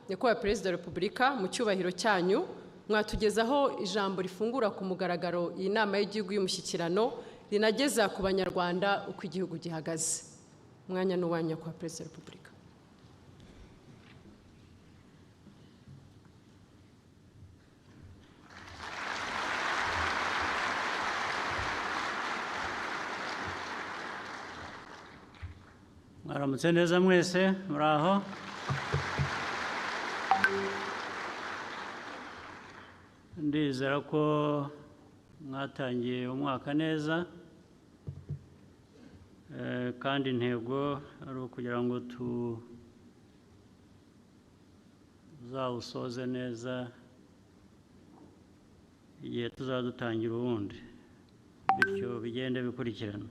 nyakubahwa Perezida wa Repubulika mu cyubahiro cyanyu mwatugezaho ijambo rifungura ku mugaragaro iyi nama y'igihugu y'umushyikirano rinageza ku banyarwanda uko igihugu gihagaze. Umwanya n'uwanyu nyakubahwa Perezida wa Repubulika. Mwaramutse neza mwese, muraho? Ndizera ko mwatangiye umwaka neza, kandi intego ari ukugira ngo tuzawusoze neza igihe tuzadutangira ubundi, bityo bigende bikurikirana.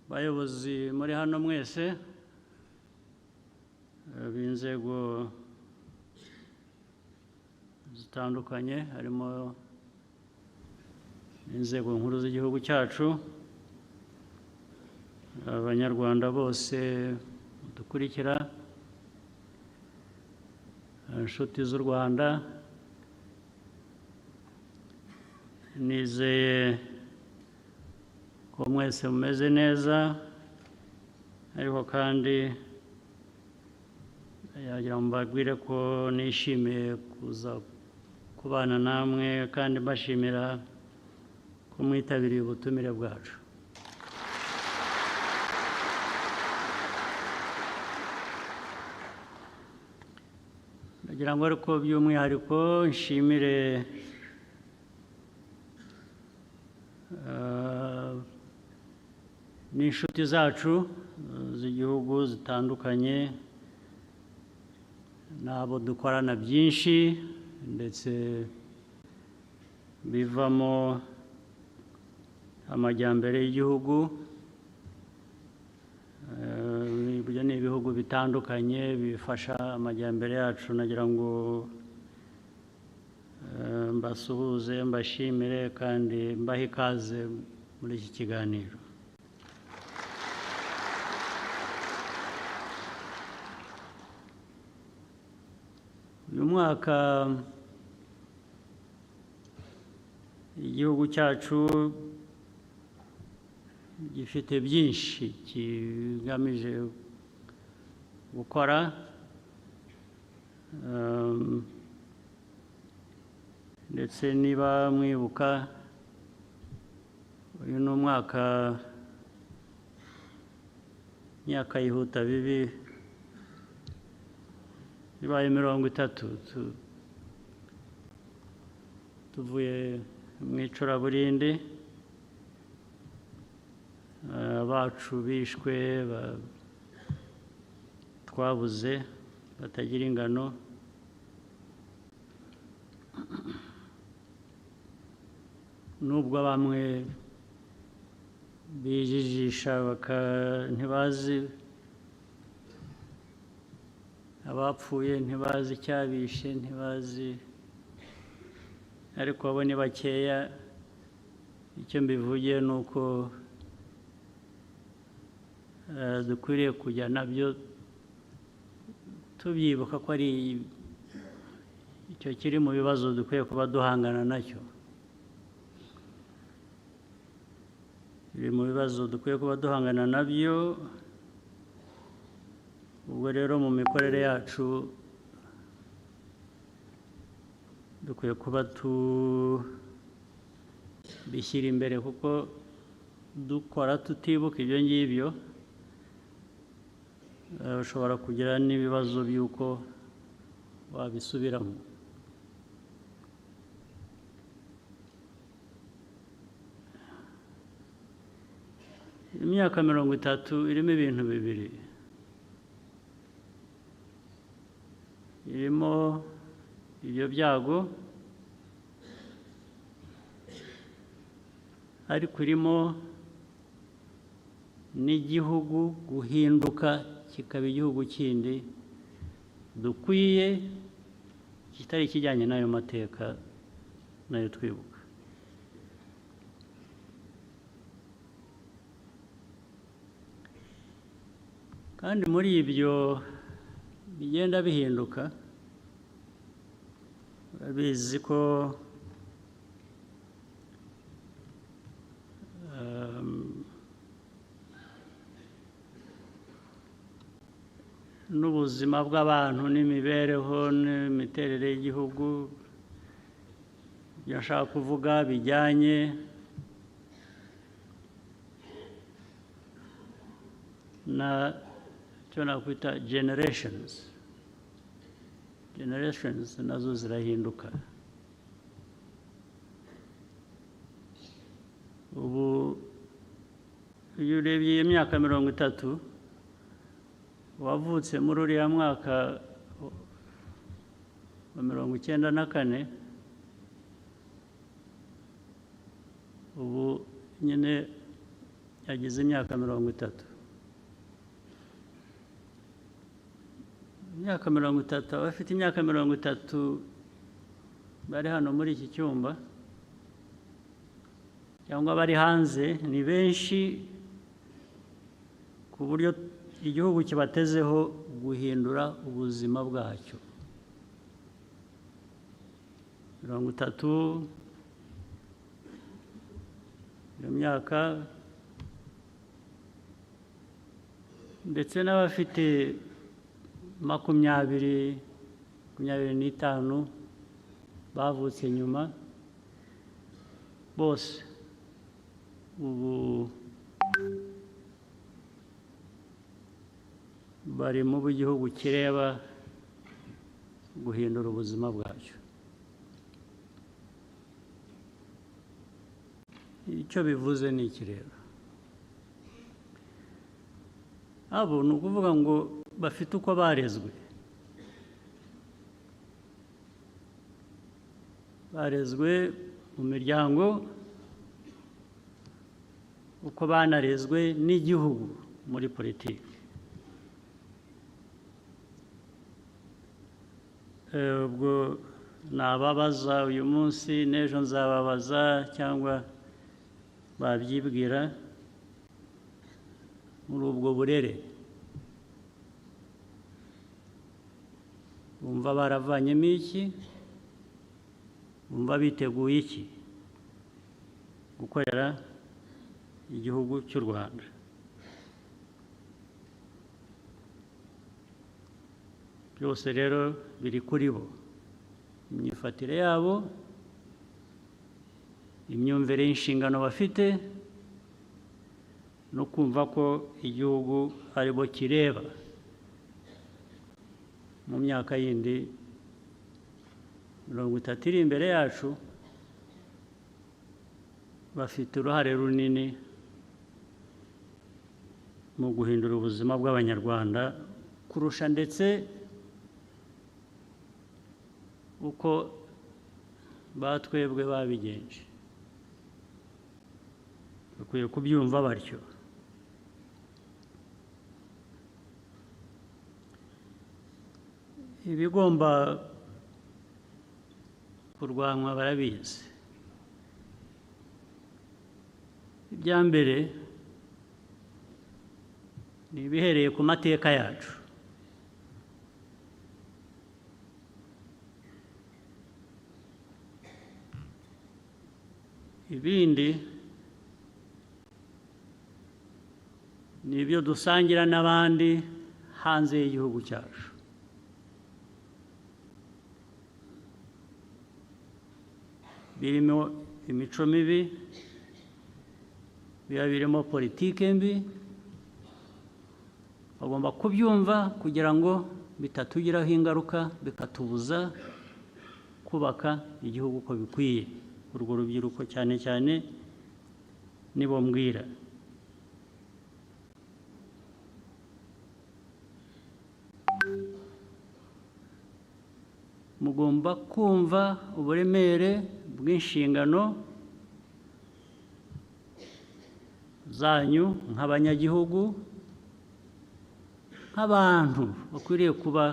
Bayobozi muri hano mwese b'inzego zitandukanye, harimo inzego nkuru z'igihugu cyacu, abanyarwanda bose dukurikira, inshuti z'u Rwanda, nizeye ko mwese mumeze neza, ariko kandi yagira ngo mbabwire ko nishimiye kuza kubana namwe kandi mbashimira ko mwitabiriye ubutumire bwacu. Nagira ngo ariko by'umwihariko nshimire n'inshuti zacu z'igihugu zitandukanye, n'abo dukorana byinshi ndetse bivamo amajyambere y'igihugu. Ibyo ni ibihugu bitandukanye bifasha amajyambere yacu. Nagira ngo mbasuhuze, mbashimire kandi mbahe ikaze muri iki kiganiro. Uyu mwaka igihugu cyacu gifite byinshi kigamije gukora, ndetse niba mwibuka uyu ni umwaka, imyaka yihuta bibi, bibaye 30 tuvuye mu icuraburindi, abacu bishwe twabuze batagira ingano, nubwo bamwe bijijisha ntibazi abapfuye, ntibazi icyabishe, ntibazi, ariko abo ni bakeya. Icyo mbivugiye ni uko dukwiriye kujya nabyo tubyibuka ko ari icyo kiri mu bibazo dukwiye kuba duhangana nacyo, biri mu bibazo dukwiye kuba duhangana nabyo. Ubwo rero mu mikorere yacu dukwiye kuba tubishyira imbere, kuko dukora tutibuka ibyo ngibyo ushobora kugira n'ibibazo by'uko wabisubiramo. Imyaka 30 irimo ibintu bibiri. Irimo ibyo byago, ariko irimo n'igihugu guhinduka kikaba igihugu kindi dukwiye, kitari kijyanye n'ayo mateka nayo twibuka. kandi muri ibyo bigenda bihinduka urabizi ko n'ubuzima bw'abantu n'imibereho n'imiterere y'igihugu ibyo nshaka kuvuga bijyanye na cyo nakwita generations nazo zirahinduka. Ubu iyo urebye imyaka 30 wavutse muri uriya mwaka wa 1994 ubu nyine yagize imyaka 30. Imyaka 30, abafite imyaka 30 bari hano muri iki cyumba cyangwa bari hanze ni benshi ku buryo igihugu kibatezeho guhindura ubuzima bwacyo. 30 iyo myaka, ndetse n'abafite 25 bavutse nyuma bose ubu bari mu gihugu kireba guhindura ubuzima bwacyo. Icyo bivuze ni iki rero? Abo ni ukuvuga ngo bafite uko barezwe mu miryango, uko banarezwe n'igihugu muri politiki. Ubwo nababaza uyu munsi n'ejo nzababaza cyangwa babyibwira muri ubwo burere bumva baravanyemo iki, bumva biteguye iki gukorera igihugu cy'u Rwanda. Byose rero biri kuri bo, imyifatire yabo, imyumvire y'inshingano bafite, no kumva ko igihugu ari bo kireba mu myaka yindi 30 iri imbere yacu. Bafite uruhare runini mu guhindura ubuzima bw'Abanyarwanda kurusha ndetse uko batwebwe babigenje. Bakwiye kubyumva batyo. Ibigomba kurwanywa barabizi. Ibya mbere ni ibihereye ku mateka yacu. Ibindi ni ibyo dusangira n'abandi hanze y'igihugu cyacu. Birimo imico mibi, biba birimo politike mbi. Bagomba kubyumva kugira ngo bitatugiraho ingaruka, bikatubuza kubaka igihugu uko bikwiye. Urwo rubyiruko cyane cyane nibo mbwira. Mugomba kumva uburemere bw'inshingano zanyu nk'abanyagihugu, nk'abantu bakwiriye kuba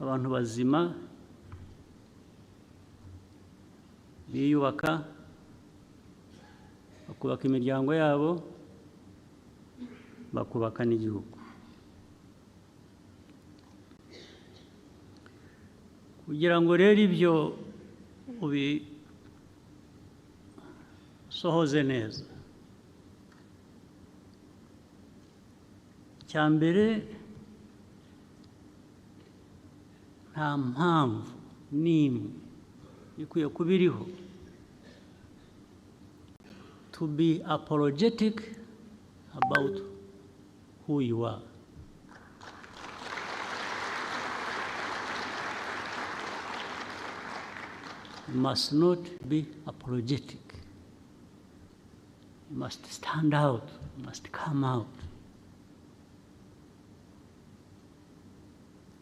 abantu bazima, biyubaka, bakubaka imiryango yabo, bakubaka n'igihugu. kugira ngo rero ibyo ubisohoze neza, icya mbere nta mpamvu n'imwe ikwiye kuba iriho to be apologetic about who you are. You must not be apologetic. You must stand out, you must come out.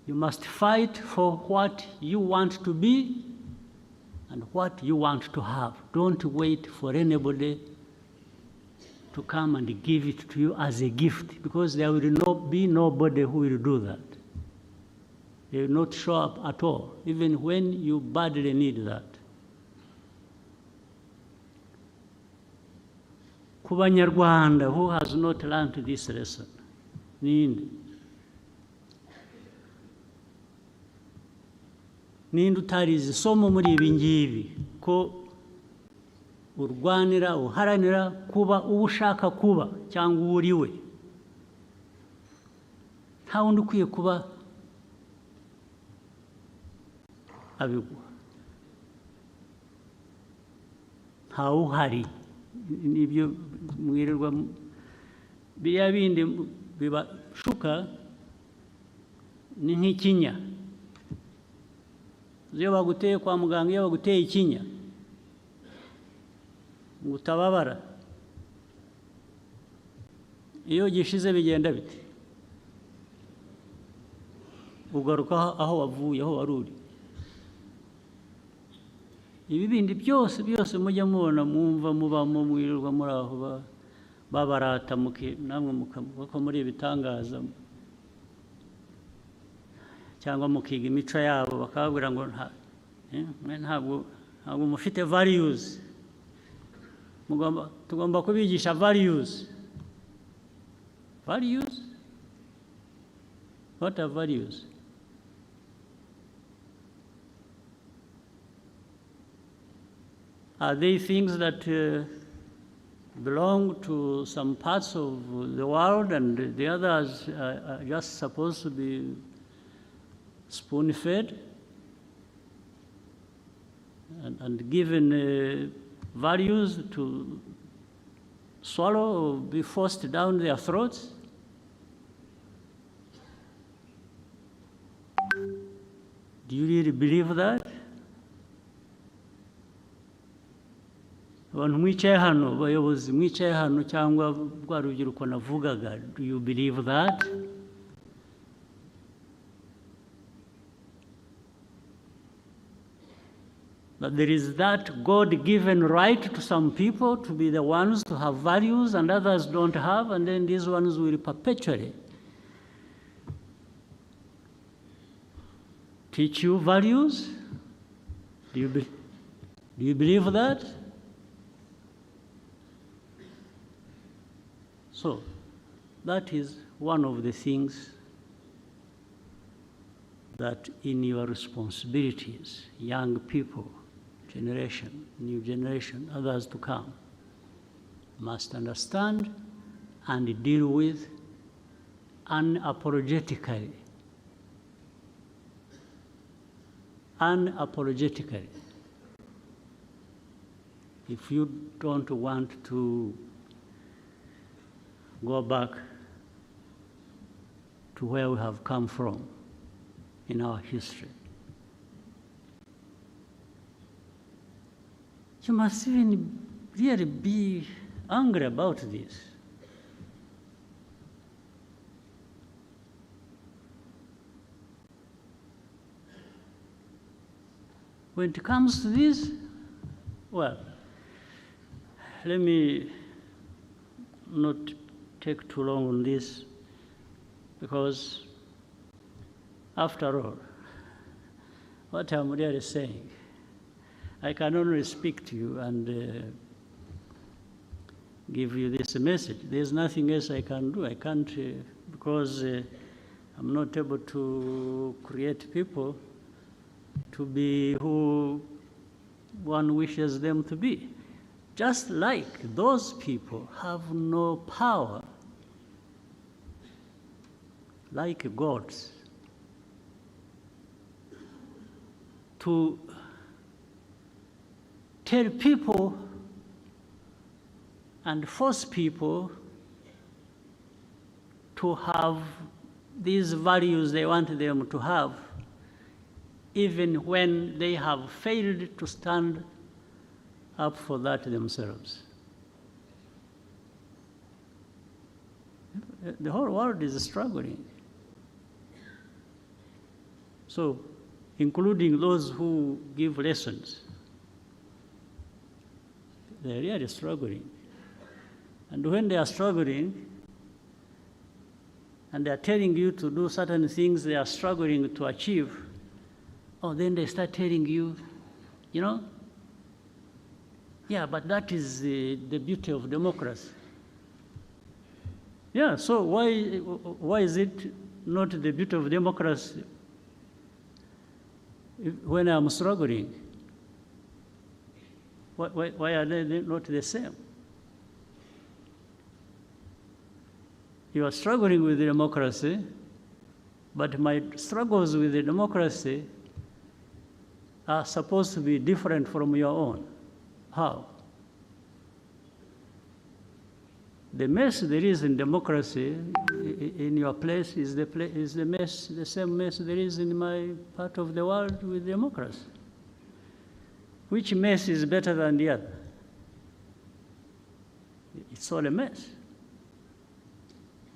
You must fight for what you want to be and what you want to have. Don't wait for anybody to come and give it to you as a gift, because there will not be nobody who will do that. They will not show up at all, even when you badly need that. Ku Banyarwanda who has not learned this lesson, ninde utarize isomo muri ibi ngibi, ko urwanira uharanira kuba uwo ushaka kuba cyangwa uwo uri we, nta wundi ukwiye kuba abiguha, ntawe uhari. Nibyo mwirirwa biriya bindi bibashuka ni nk'ikinya. Iyo baguteye kwa muganga, iyo baguteye ikinya ngo utababara, iyo gishize bigenda bite? Ugaruka aho wavuye, aho wari uri. Ibi bindi byose mujya mubona, mwumva mubamo, mwirirwa muri aho babarata, namwe mukavuga muri ibitangaza, cyangwa mukiga imico yabo, bakababwira ngo ntabwo mufite values. Tugomba kubigisha values. Values? What are values? Are they things that belong to some parts of the world and the others are just supposed to be spoon-fed and given values to swallow or be forced down their throats? Do you really believe that? Abantu mwicaye hano, abayobozi mwicaye hano, cyangwa rwa rubyiruko navugaga, do you believe that? That there is that God-given right to some people to be the ones to have values and others don't have, and then these ones will perpetually teach you values? Do you believe that? So, that is one of the things that in your responsibilities, young people, generation, new generation, others to come, must understand and deal with unapologetically. Unapologetically. If you don't want to go back to where we have come from in our history, you must even really be angry about this. When it comes to this, well, let me not take too long on this, because after all, what I'm really saying, I can only speak to you and give you this message. There's nothing else I can do. I can't, because I'm not able to create people to be who one wishes them to be. Just like those people have no power, like gods, to tell people and force people to have these values they want them to have, even when they have failed to stand up for that themselves. The whole world is struggling. So, including those who give lessons, they're really struggling. And when they are struggling, and they are telling you to do certain things they are struggling to achieve, then they start telling you, yeah, but that is the beauty of democracy. Yeah, so why is it not the beauty of democracy when I'm struggling? Why are they not the same? You are struggling with democracy, but my struggles with the democracy are supposed to be different from your own. How? The mess there is in democracy in your place is the same mess there is in my part of the world with democracy. Which mess is better than the other? It's all a mess.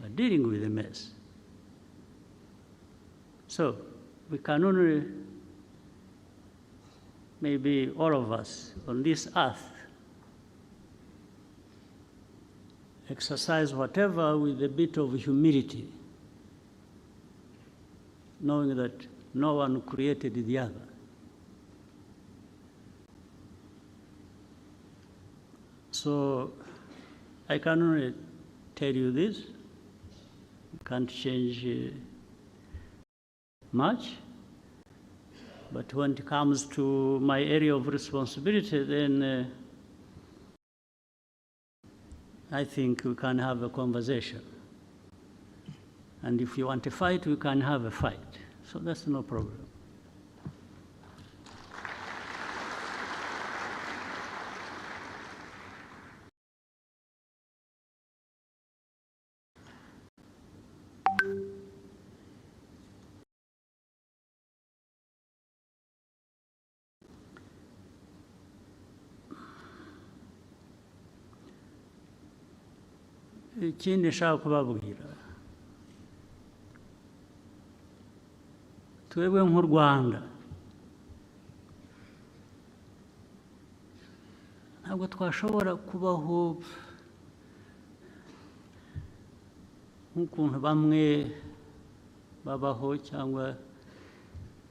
We're dealing with a mess. So we can only, maybe all of us on this earth, exercise whatever with a bit of humility, knowing that no one created the other. So I can only tell you this. Can't change much, but when it comes to my area of responsibility, then I think we can have a conversation. And if you want a fight, we can have a fight. So that's no problem. ikindi nshaka kubabwira, twebwe nk'u Rwanda ntabwo twashobora kubaho nk'ukuntu bamwe babaho cyangwa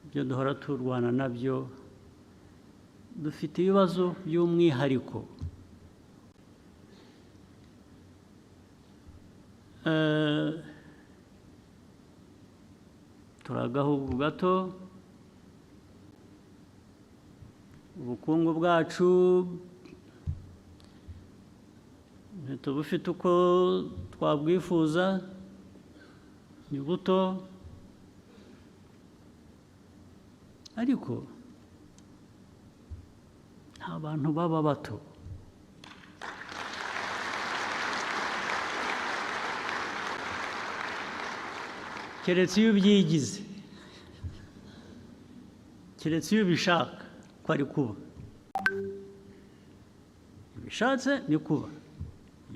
ibyo duhora turwana nabyo. Dufite ibibazo by'umwihariko. Turi agahugu gato, ubukungu bwacu ntitubufite uko twabwifuza, ni buto, ariko nta bantu baba bato. Keretse iyo ubyigize, keretse iyo ubishaka ko ari kuba. Iyo ubishatse ni kuba,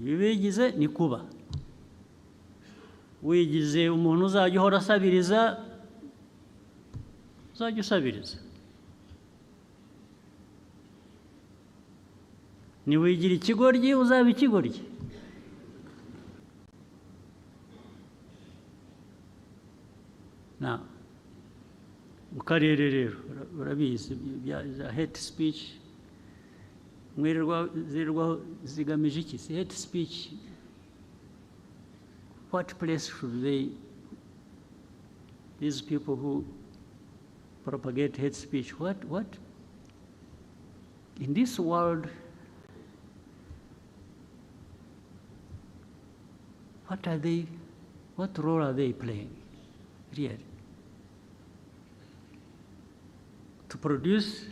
iyo ubigize ni kuba. Wigize umuntu uzajya uhora asabiriza, uzajya usabiriza. Niwigira ikigoryi, uzaba ikigoryi. Mu karere rero urabizi bya hate speech, mwirirwa zigamije iki? Si hate speech. What place should these people who propagate hate speech. What? In this world, what role are they playing, really? To produce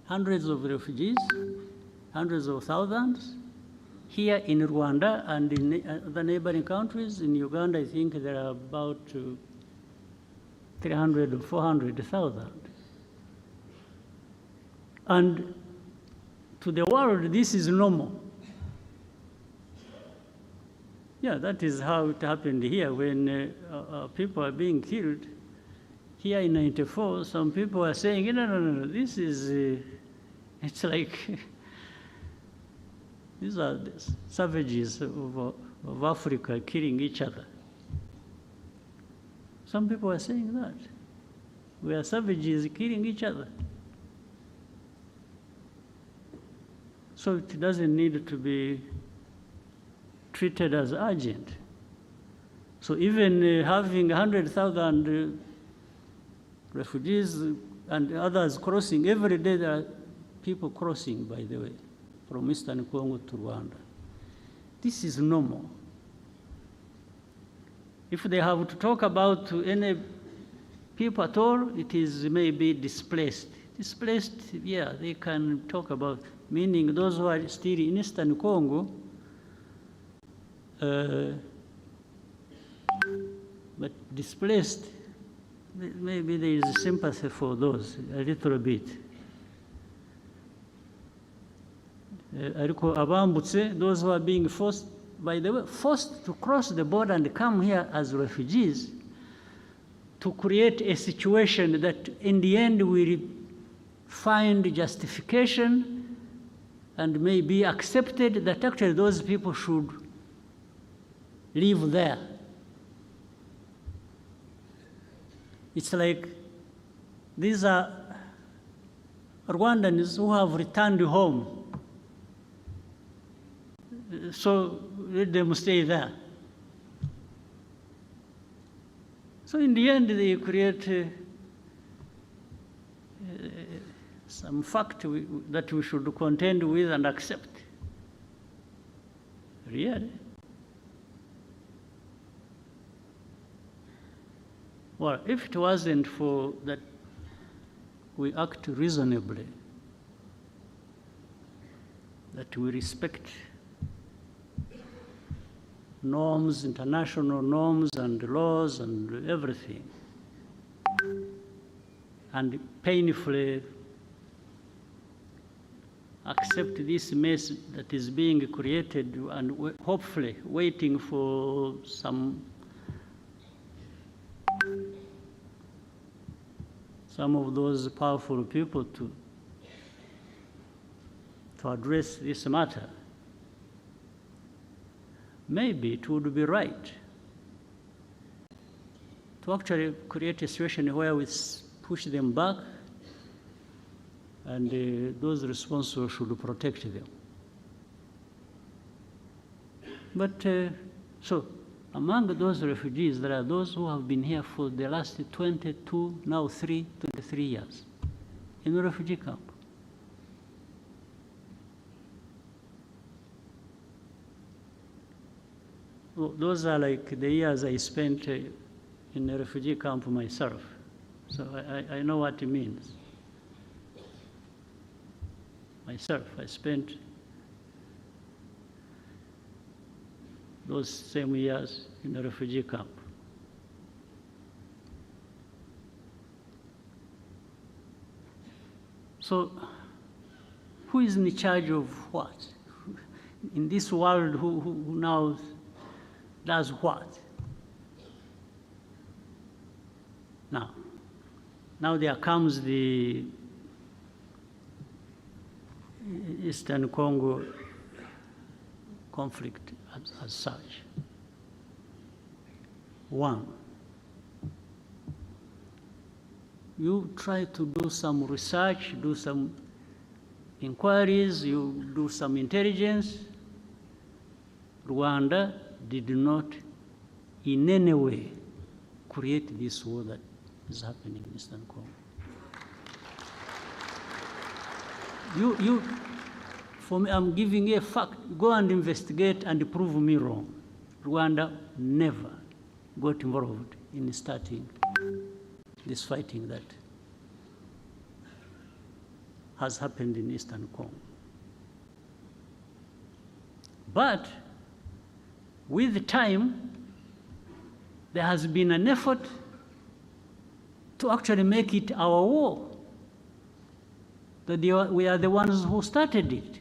hundreds of refugees, hundreds of thousands, here in Rwanda and in the neighboring countries. In Uganda, I think there are about 300 or 400,000. And to the world, this is normal. Yeah, that is how it happened here when people are being killed. Here in 94, some people are saying, no, this is, it's like, these are the savages of Africa killing each other. Some people are saying that. We are savages killing each other. So it doesn't need to be treated as urgent. So even having 100,000 refugees and others crossing, every day there are people crossing, by the way, from Eastern Congo to Rwanda. This is normal. If they have to talk about any people at all, it is maybe displaced. Displaced, yeah, they can talk about, meaning those who are still in Eastern Congo, but displaced, maybe there is sympathy for those, a little bit. Those who are being forced, by the way, forced to cross the border and come here as refugees, to create a situation that in the end will find justification and may be accepted that actually those people should live there. It's like these are Rwandans who have returned home. So let them stay there. So in the end, they create some fact that we should contend with and accept. Really? Well, if it wasn't for that we act reasonably, that we respect norms, international norms and laws and everything, and painfully accept this mess that is being created and hopefully waiting for some of those powerful people to address this matter. Maybe it would be right to actually create a situation where we push them back and those responsible should protect them. But so among those refugees, there are those who have been here for the last 22, now 23 years in a refugee camp. Those are like the years I spent in a refugee camp myself. So I know what it means. Myself, I spent those same years in a refugee camp. So who is in charge of what? In this world, who now does what? Now there comes the Eastern Congo conflict as such. One, you try to do some research, do some inquiries, you do some intelligence. Rwanda did not in any way create this war that is happening in Eastern Congo. For me, I'm giving a fact. Go and investigate and prove me wrong. Rwanda never got involved in starting this fighting that has happened in Eastern Congo. But with time, there has been an effort to actually make it our war. That we are the ones who started it.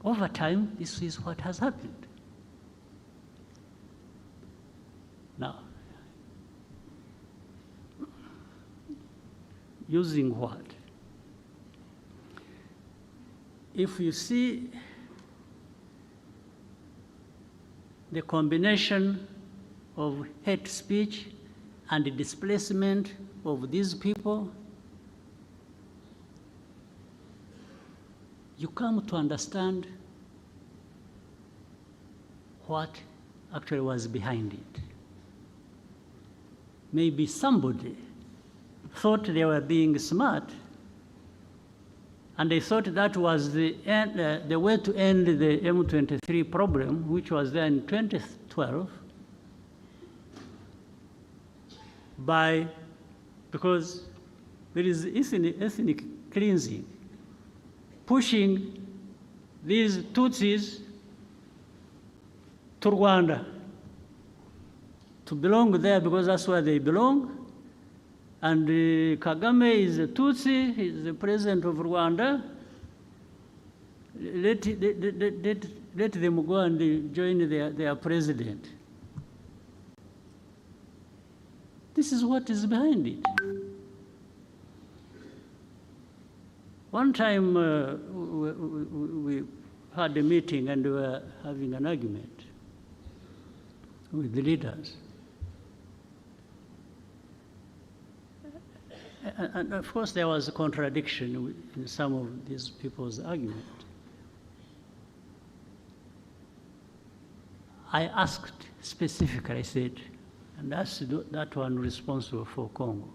Over time, this is what has happened. Now, using what? If you see the combination of hate speech and the displacement of these people, you come to understand what actually was behind it. Maybe somebody thought they were being smart, and they thought that was the way to end the M23 problem, which was there in 2012, because there is ethnic cleansing, pushing these Tutsis to Rwanda, to belong there because that's where they belong. And Kagame is a Tutsi, he's the president of Rwanda. Let them go and join their president. This is what is behind it. One time we had a meeting and we were having an argument with the leaders. And of course, there was a contradiction in some of these people's argument. I asked specifically, I said, and that's that one responsible for Congo.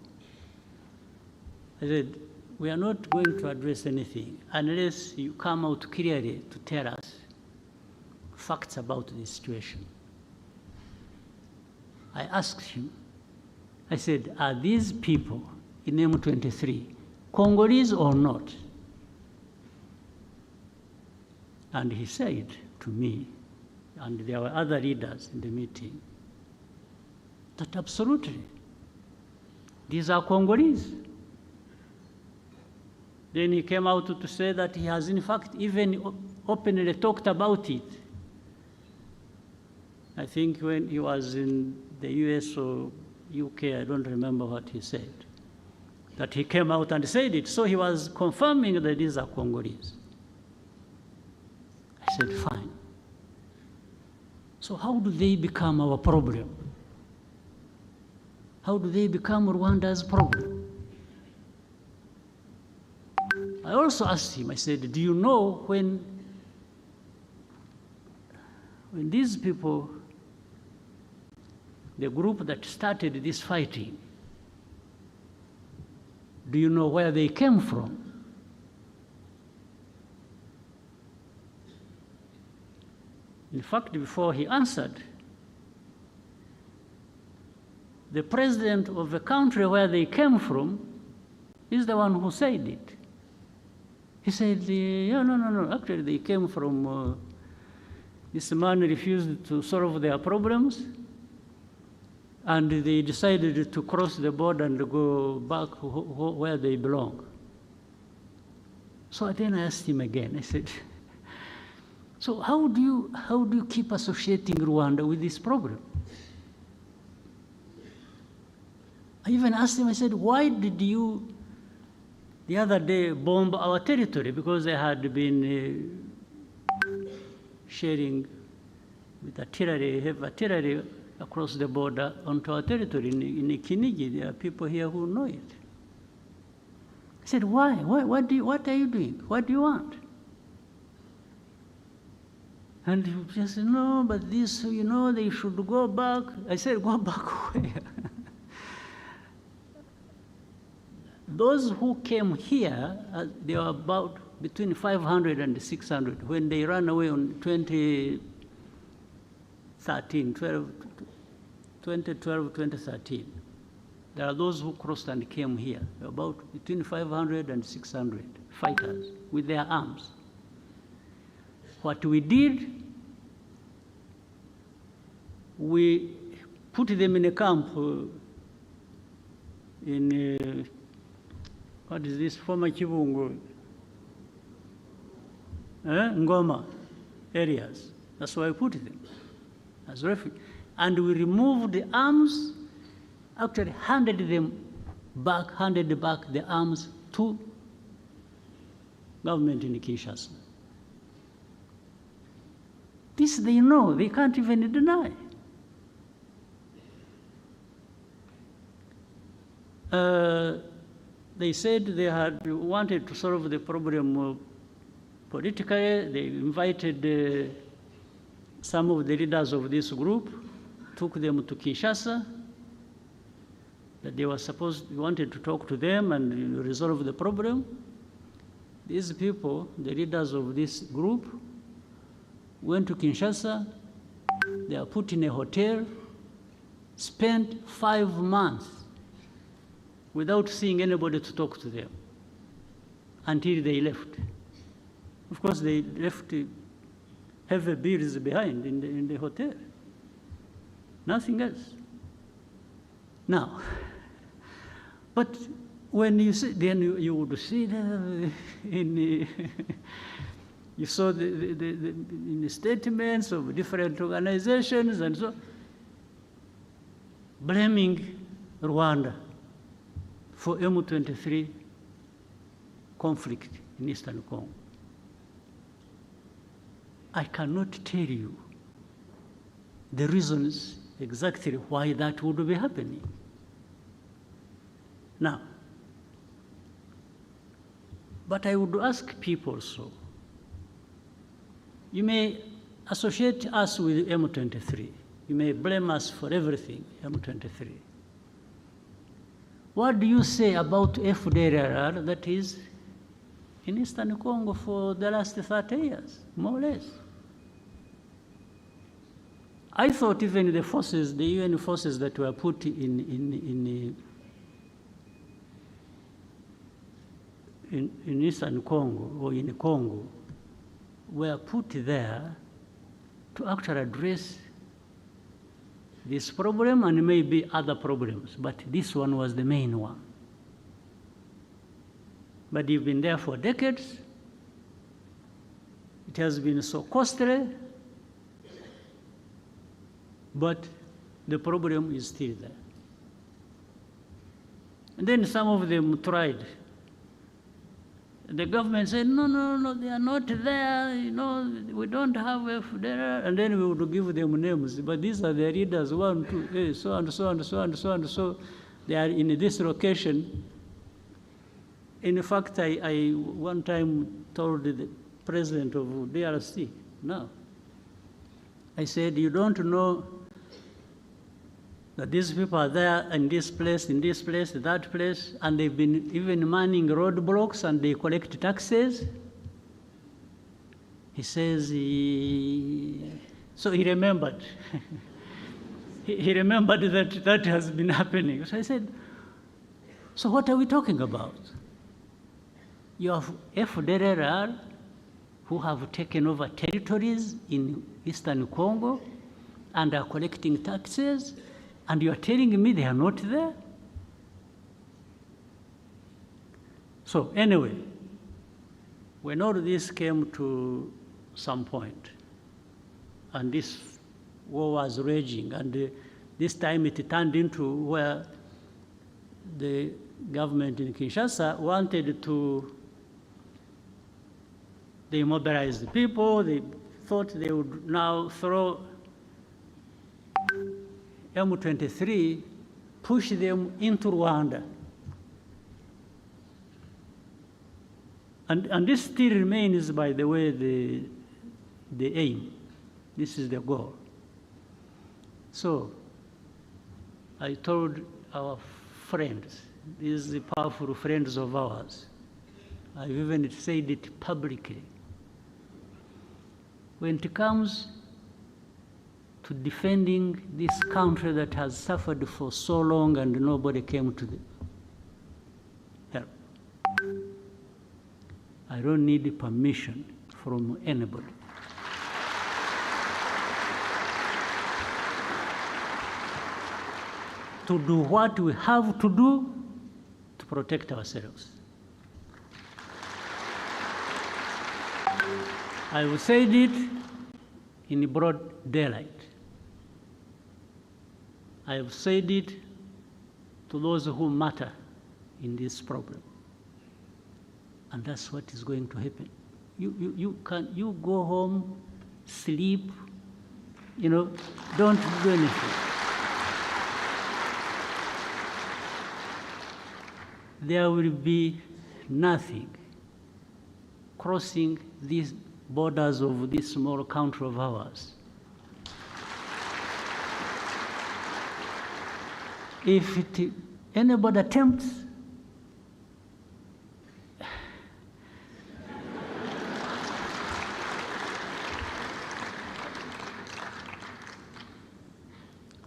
I said, we are not going to address anything unless you come out clearly to tell us facts about this situation. I asked him, I said, are these people in M23 Congolese or not? And he said to me, and there were other leaders in the meeting, that absolutely, these are Congolese. Then he came out to say that he has in fact even openly talked about it. I think when he was in the US or UK, I don't remember what he said, that he came out and said it. So he was confirming that these are Congolese. I said, fine. So how do they become our problem? How do they become Rwanda's problem? I also asked him, I said, do you know when these people, the group that started this fighting, do you know where they came from? In fact, before he answered, the president of the country where they came from is the one who said it. He said, yeah, no, actually they came from, this man refused to solve their problems, and they decided to cross the border and go back where they belong. So then I asked him again, I said, so how do you keep associating Rwanda with this problem? I even asked him, I said, why did you the other day bomb our territory? Because they had been sharing with artillery, heavy artillery across the border onto our territory in Kinigi. There are people here who know it. I said, why? What are you doing? What do you want? And he just said, no, but this, they should go back. I said, go back where? Those who came here, they were about between 500 and 600 when they ran away on 2013. There are those who crossed and came here, about between 500 and 600 fighters with their arms. What we did, we put them in a camp in, what is this, former Kibungo, Ngoma areas. That's why we put them as refugees. And we removed the arms, actually handed back the arms to government in Kinshasa. This they know, they can't even deny. They said they had wanted to solve the problem politically. They invited some of the leaders of this group, took them to Kinshasa, that they wanted to talk to them and resolve the problem. These people, the leaders of this group, went to Kinshasa. They are put in a hotel, spent 5 months without seeing anybody to talk to them until they left. Of course, they left heavy bills behind in the hotel. Nothing else. Now, but when you see, then you would see you saw in the statements of different organizations and so, blaming Rwanda for M23 conflict in Eastern Congo. I cannot tell you the reasons exactly why that would be happening. Now, but I would ask people so. You may associate us with M23. You may blame us for everything, M23. What do you say about FDLR that is in Eastern Congo for the last 30 years, more or less? I thought even the forces, the UN forces that were put in Eastern Congo or in Congo were put there to actually address this problem and maybe other problems, but this one was the main one. But you've been there for decades. It has been so costly, but the problem is still there. And then some of them tried. The government said, no, they are not there, we don't have FDLR, and then we would give them names, but these are the leaders, 1, 2, so and so and so and so and so, they are in this location. In fact, I one time told the president of DRC, no, I said, you don't know that these people are there in this place, that place, and they've been even manning roadblocks and they collect taxes. He says, so he remembered. he remembered that has been happening. So I said, so what are we talking about? You have FDLR who have taken over territories in Eastern Congo and are collecting taxes, and you are telling me they are not there? So anyway, when all this came to some point, and this war was raging, and this time it turned into where the government in Kinshasa wanted to demobilize the people. They thought they would now throw M23, push them into Rwanda. And this still remains, by the way, the aim. This is the goal. So I told our friends these powerful friends of ours. I've even said it publicly. When it comes to defending this country that has suffered for so long and nobody came to help, I don't need permission from anybody. To do what we have to do to protect ourselves. I will say it in broad daylight. I have said it to those who matter in this problem. And that's what is going to happen. You go home, sleep, don't do anything. There will be nothing crossing these borders of this small country of ours. If anybody attempts,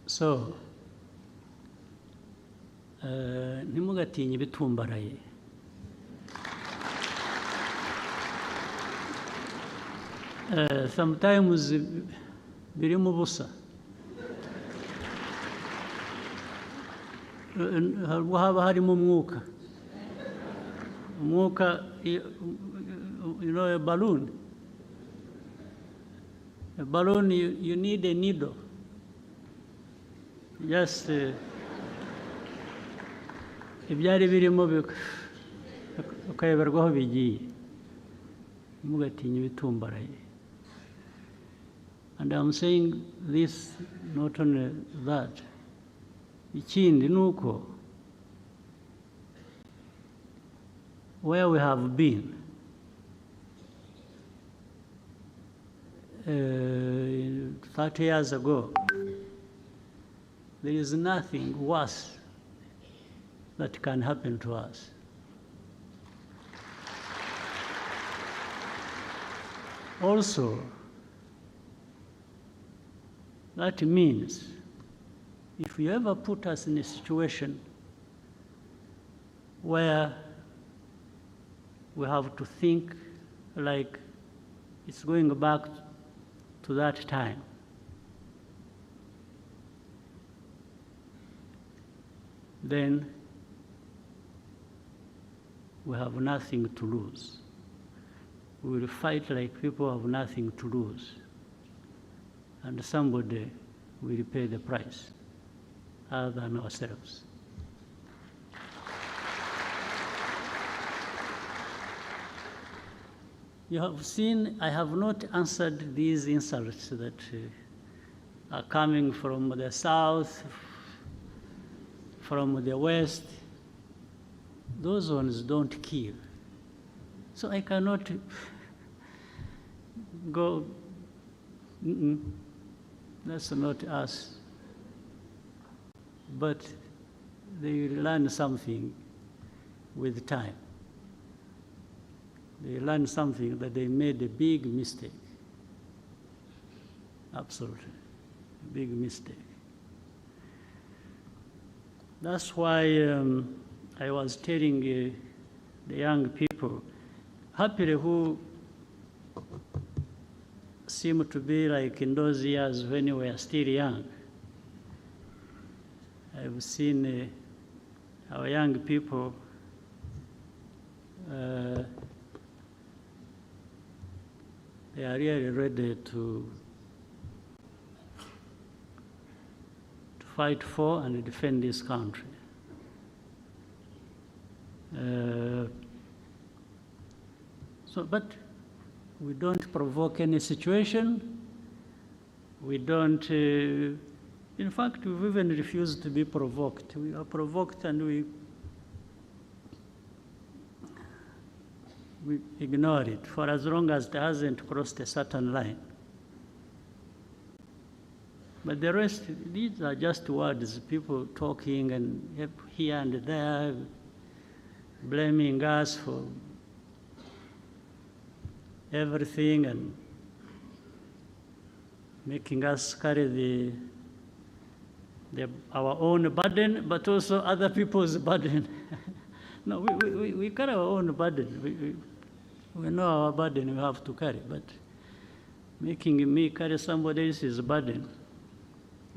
so ntimugatinye ibitumbaraye. Sometimes birimo ubusa. Haba harimo umwuka. Umwuka, a balloon. A balloon, you need a needle. Just ibyari birimo ukayoberwaho bigiye. Ntimugatinye ibitumbaraye. And I'm saying this, not only that. Ikindi nuko, where we have been, 30 years ago, there is nothing worse that can happen to us. Also, that means if you ever put us in a situation where we have to think like it's going back to that time, then we have nothing to lose. We will fight like people have nothing to lose. And somebody will pay the price other than ourselves. You have seen, I have not answered these insults that are coming from the south, from the west. Those ones don't kill. So I cannot go, that's not us. But they learn something with time. They learn something that they made a big mistake. Absolutely, a big mistake. That's why I was telling the young people, happily who seem to be like in those years when we were still young. I've seen our young people they are really ready to fight for and defend this country. But we don't provoke any situation. We don't, in fact, we've even refused to be provoked. We are provoked and we ignore it for as long as it hasn't crossed a certain line. But the rest, these are just words, people talking and here and there, blaming us for everything and making us carry our own burden, but also other people's burden. No, we carry our own burden. We know our burden we have to carry, but making me carry somebody else's burden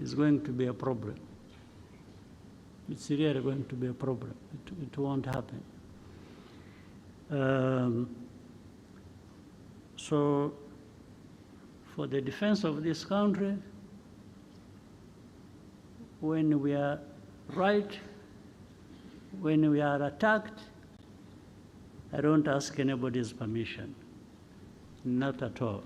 is going to be a problem. It's really going to be a problem. It won't happen. So, for the defense of this country, when we are right, when we are attacked, I don't ask anybody's permission, not at all.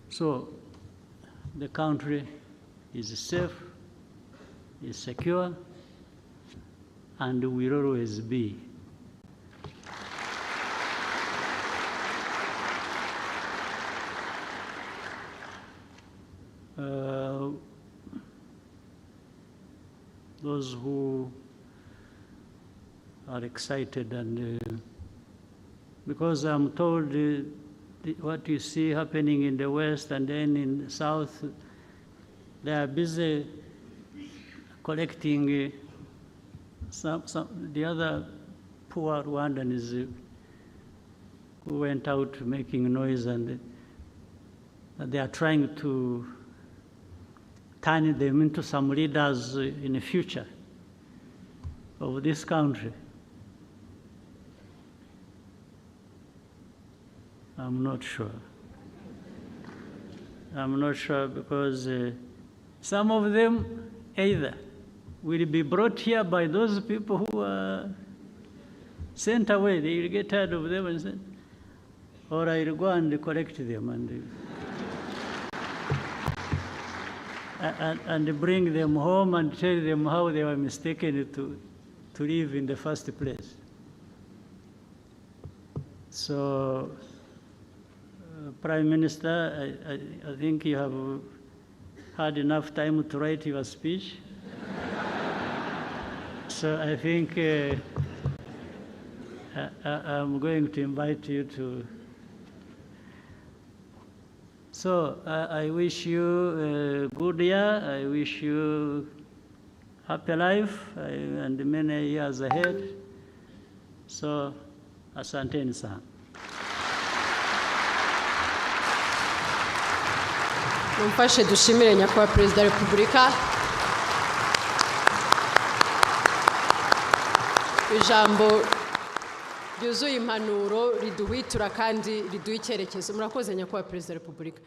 So the country is safe, is secure, and will always be. Those who are excited and because I'm told what you see happening in the West and then in the South, they are busy collecting the other poor Rwandans who went out making noise, and they are trying to turn them into some leaders in the future of this country. I'm not sure. I'm not sure because some of them either will be brought here by those people who are sent away. They will get tired of them and sent, or I will go and collect them and bring them home and tell them how they were mistaken to live in the first place. So, Prime Minister, I think you have had enough time to write your speech. So I think I'm going to invite you to. So I wish you a good year. I wish you happy life and many years ahead. So, asanteni sana. Mumfashe dushimire nyakubahwa Perezida wa Repubulika. Ijambo ryuzuye impanuro riduhwitura kandi riduha icyerekezo. Murakoze nyakubahwa Perezida wa Repubulika.